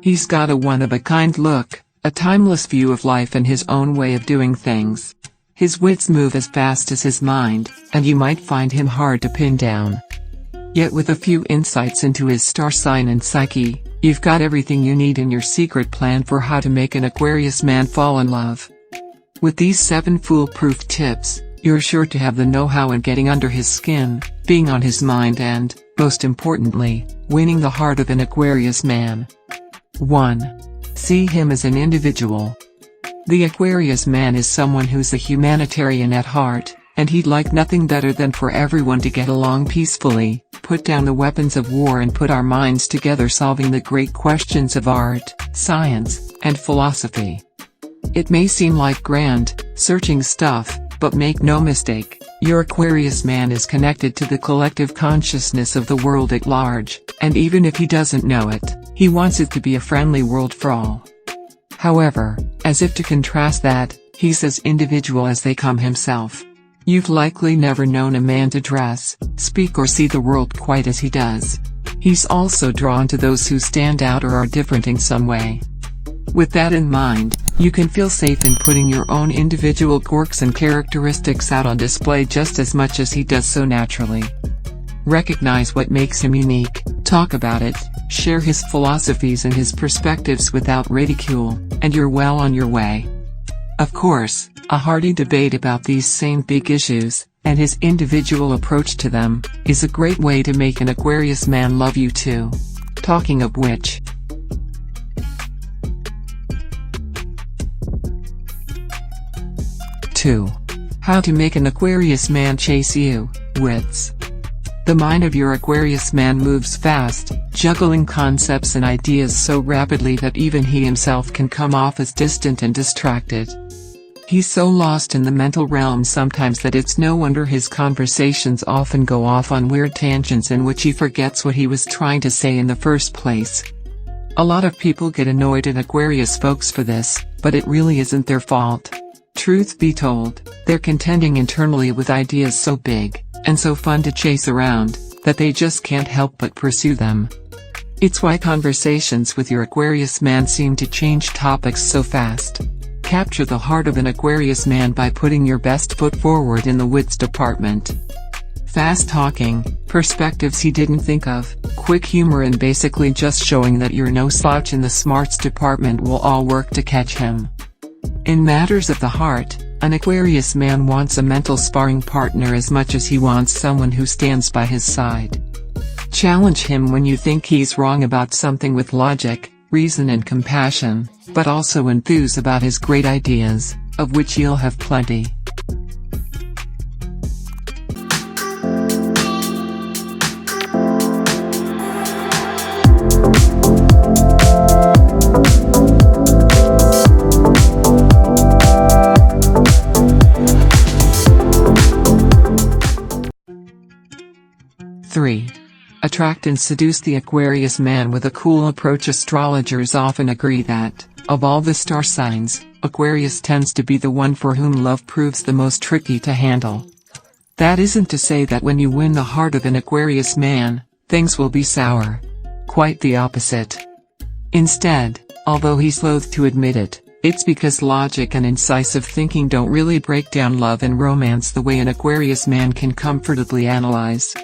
He's got a one-of-a-kind look, a timeless view of life and his own way of doing things. His wits move as fast as his mind, and you might find him hard to pin down. Yet with a few insights into his star sign and psyche, you've got everything you need in your secret plan for how to make an Aquarius man fall in love. With these 7 foolproof tips, you're sure to have the know-how in getting under his skin, being on his mind and, most importantly, winning the heart of an Aquarius man. 1. See him as an individual. The Aquarius man is someone who's a humanitarian at heart, and he'd like nothing better than for everyone to get along peacefully, put down the weapons of war and put our minds together solving the great questions of art, science, and philosophy. It may seem like grand, searching stuff, but make no mistake, your Aquarius man is connected to the collective consciousness of the world at large, and even if he doesn't know it, he wants it to be a friendly world for all. However, as if to contrast that, he's as individual as they come himself. You've likely never known a man to dress, speak or see the world quite as he does. He's also drawn to those who stand out or are different in some way. With that in mind, you can feel safe in putting your own individual quirks and characteristics out on display just as much as he does so naturally. Recognize what makes him unique, talk about it, share his philosophies and his perspectives without ridicule, and you're well on your way. Of course, a hearty debate about these same big issues, and his individual approach to them, is a great way to make an Aquarius man love you too. Talking of which, 2. How to make an Aquarius man chase you, wits. The mind of your Aquarius man moves fast, juggling concepts and ideas so rapidly that even he himself can come off as distant and distracted. He's so lost in the mental realm sometimes that it's no wonder his conversations often go off on weird tangents in which he forgets what he was trying to say in the first place. A lot of people get annoyed at Aquarius folks for this, but it really isn't their fault. Truth be told, they're contending internally with ideas so big, and so fun to chase around, that they just can't help but pursue them. It's why conversations with your Aquarius man seem to change topics so fast. Capture the heart of an Aquarius man by putting your best foot forward in the wits department. Fast talking, perspectives he didn't think of, quick humor and basically just showing that you're no slouch in the smarts department will all work to catch him. In matters of the heart, an Aquarius man wants a mental sparring partner as much as he wants someone who stands by his side. Challenge him when you think he's wrong about something with logic, reason and compassion, but also enthuse about his great ideas, of which you'll have plenty. Attract and seduce the Aquarius man with a cool approach. Astrologers often agree that, of all the star signs, Aquarius tends to be the one for whom love proves the most tricky to handle. That isn't to say that when you win the heart of an Aquarius man, things will be sour. Quite the opposite. Instead, although he's loath to admit it, it's because logic and incisive thinking don't really break down love and romance the way an Aquarius man can comfortably analyze.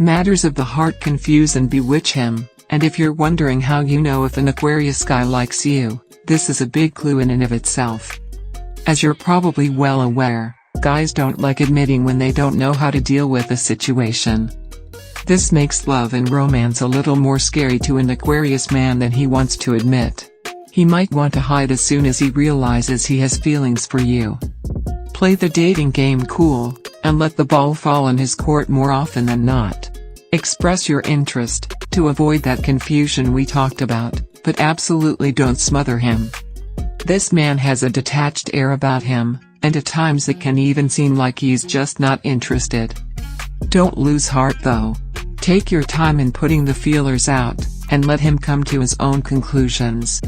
Matters of the heart confuse and bewitch him, and if you're wondering how you know if an Aquarius guy likes you, this is a big clue in and of itself. As you're probably well aware, guys don't like admitting when they don't know how to deal with a situation. This makes love and romance a little more scary to an Aquarius man than he wants to admit. He might want to hide as soon as he realizes he has feelings for you. Play the dating game cool, and let the ball fall in his court more often than not. Express your interest, to avoid that confusion we talked about, but absolutely don't smother him. This man has a detached air about him, and at times it can even seem like he's just not interested. Don't lose heart though. Take your time in putting the feelers out, and let him come to his own conclusions.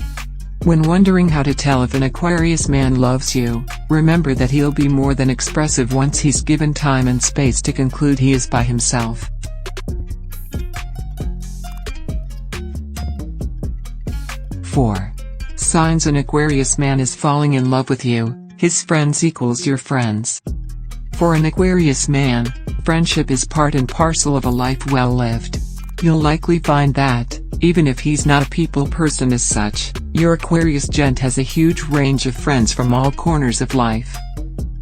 When wondering how to tell if an Aquarius man loves you, remember that he'll be more than expressive once he's given time and space to conclude he is by himself. 4. Signs: an Aquarius man is falling in love with you. His friends equals your friends. For an Aquarius man, friendship is part and parcel of a life well lived. You'll likely find that, even if he's not a people person as such, your Aquarius gent has a huge range of friends from all corners of life.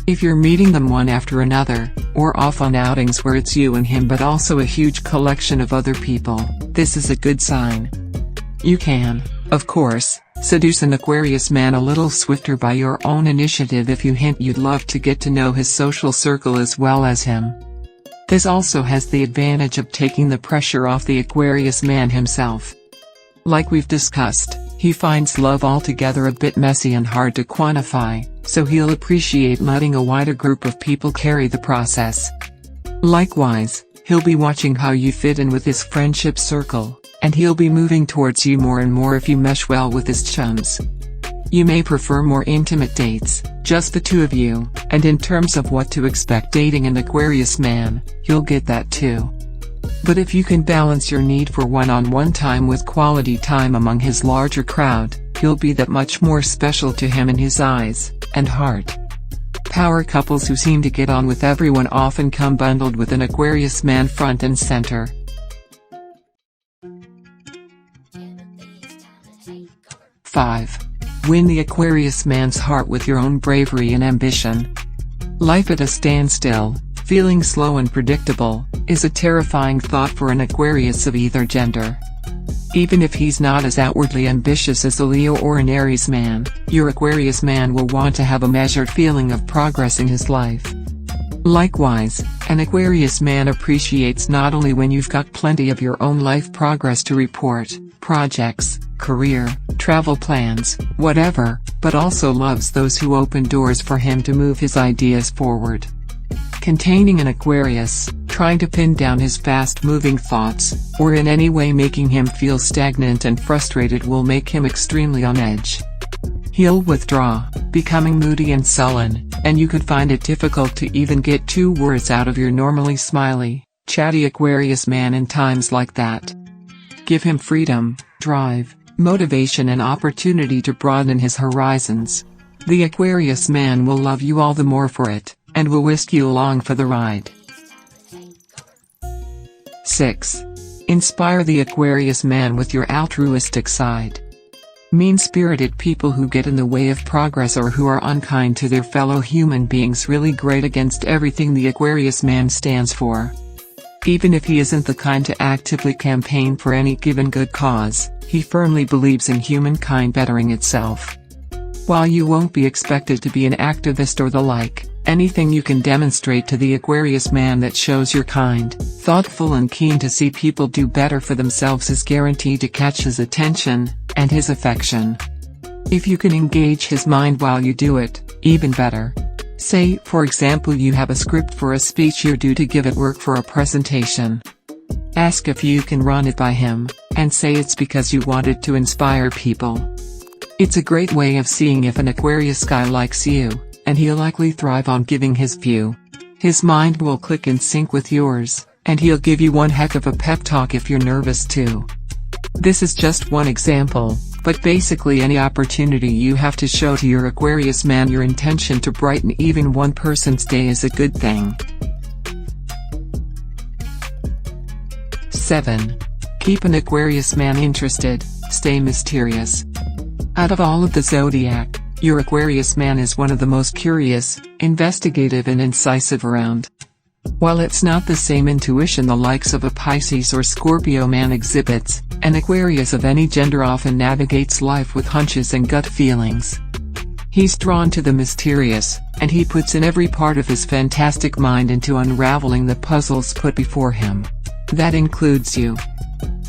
If you're meeting them one after another, or off on outings where it's you and him but also a huge collection of other people, this is a good sign. You can, of course, seduce an Aquarius man a little swifter by your own initiative if you hint you'd love to get to know his social circle as well as him. This also has the advantage of taking the pressure off the Aquarius man himself. Like we've discussed, he finds love altogether a bit messy and hard to quantify, so he'll appreciate letting a wider group of people carry the process. Likewise, he'll be watching how you fit in with his friendship circle, and he'll be moving towards you more and more if you mesh well with his chums. You may prefer more intimate dates, just the two of you, and in terms of what to expect dating an Aquarius man, you'll get that too. But if you can balance your need for one-on-one time with quality time among his larger crowd, you'll be that much more special to him in his eyes and heart. Power couples who seem to get on with everyone often come bundled with an Aquarius man front and center. 5. Win the Aquarius man's heart with your own bravery and ambition. Life at a standstill, feeling slow and predictable, is a terrifying thought for an Aquarius of either gender. Even if he's not as outwardly ambitious as a Leo or an Aries man, your Aquarius man will want to have a measured feeling of progress in his life. Likewise, an Aquarius man appreciates not only when you've got plenty of your own life progress to report, projects, career, travel plans, whatever, but also loves those who open doors for him to move his ideas forward. Containing an Aquarius, trying to pin down his fast-moving thoughts, or in any way making him feel stagnant and frustrated will make him extremely on edge. He'll withdraw, becoming moody and sullen, and you could find it difficult to even get 2 words out of your normally smiley, chatty Aquarius man in times like that. Give him freedom, drive, motivation and opportunity to broaden his horizons. The Aquarius man will love you all the more for it, and will whisk you along for the ride. 6. Inspire the Aquarius man with your altruistic side. Mean-spirited people who get in the way of progress or who are unkind to their fellow human beings really grate against everything the Aquarius man stands for. Even if he isn't the kind to actively campaign for any given good cause, he firmly believes in humankind bettering itself. While you won't be expected to be an activist or the like, anything you can demonstrate to the Aquarius man that shows you're kind, thoughtful and keen to see people do better for themselves is guaranteed to catch his attention, and his affection. If you can engage his mind while you do it, even better. Say, for example, you have a script for a speech you're due to give at work for a presentation. Ask if you can run it by him, and say it's because you wanted to inspire people. It's a great way of seeing if an Aquarius guy likes you, and he'll likely thrive on giving his view. His mind will click in sync with yours, and he'll give you one heck of a pep talk if you're nervous too. This is just one example, but basically any opportunity you have to show to your Aquarius man your intention to brighten even one person's day is a good thing. 7. Keep an Aquarius man interested, stay mysterious. Out of all of the zodiac, your Aquarius man is one of the most curious, investigative and incisive around. While it's not the same intuition the likes of a Pisces or Scorpio man exhibits, an Aquarius of any gender often navigates life with hunches and gut feelings. He's drawn to the mysterious, and he puts in every part of his fantastic mind into unraveling the puzzles put before him. That includes you.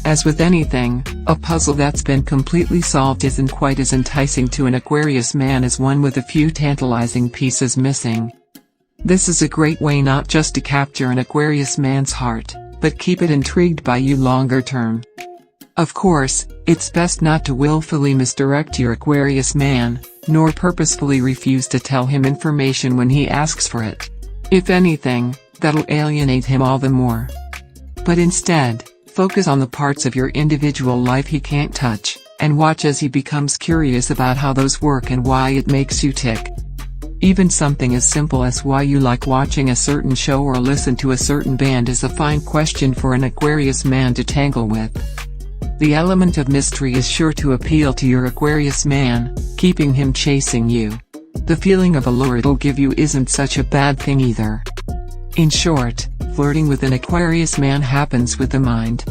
As with anything, a puzzle that's been completely solved isn't quite as enticing to an Aquarius man as one with a few tantalizing pieces missing. This is a great way not just to capture an Aquarius man's heart, but keep it intrigued by you longer term. Of course, it's best not to willfully misdirect your Aquarius man, nor purposefully refuse to tell him information when he asks for it. If anything, that'll alienate him all the more. But instead, focus on the parts of your individual life he can't touch, And watch as he becomes curious about how those work and why it makes you tick. Even something as simple as why you like watching a certain show or listen to a certain band is a fine question for an Aquarius man to tangle with. The element of mystery is sure to appeal to your Aquarius man, keeping him chasing you. The feeling of allure it'll give you isn't such a bad thing either. In short, flirting with an Aquarius man happens with the mind.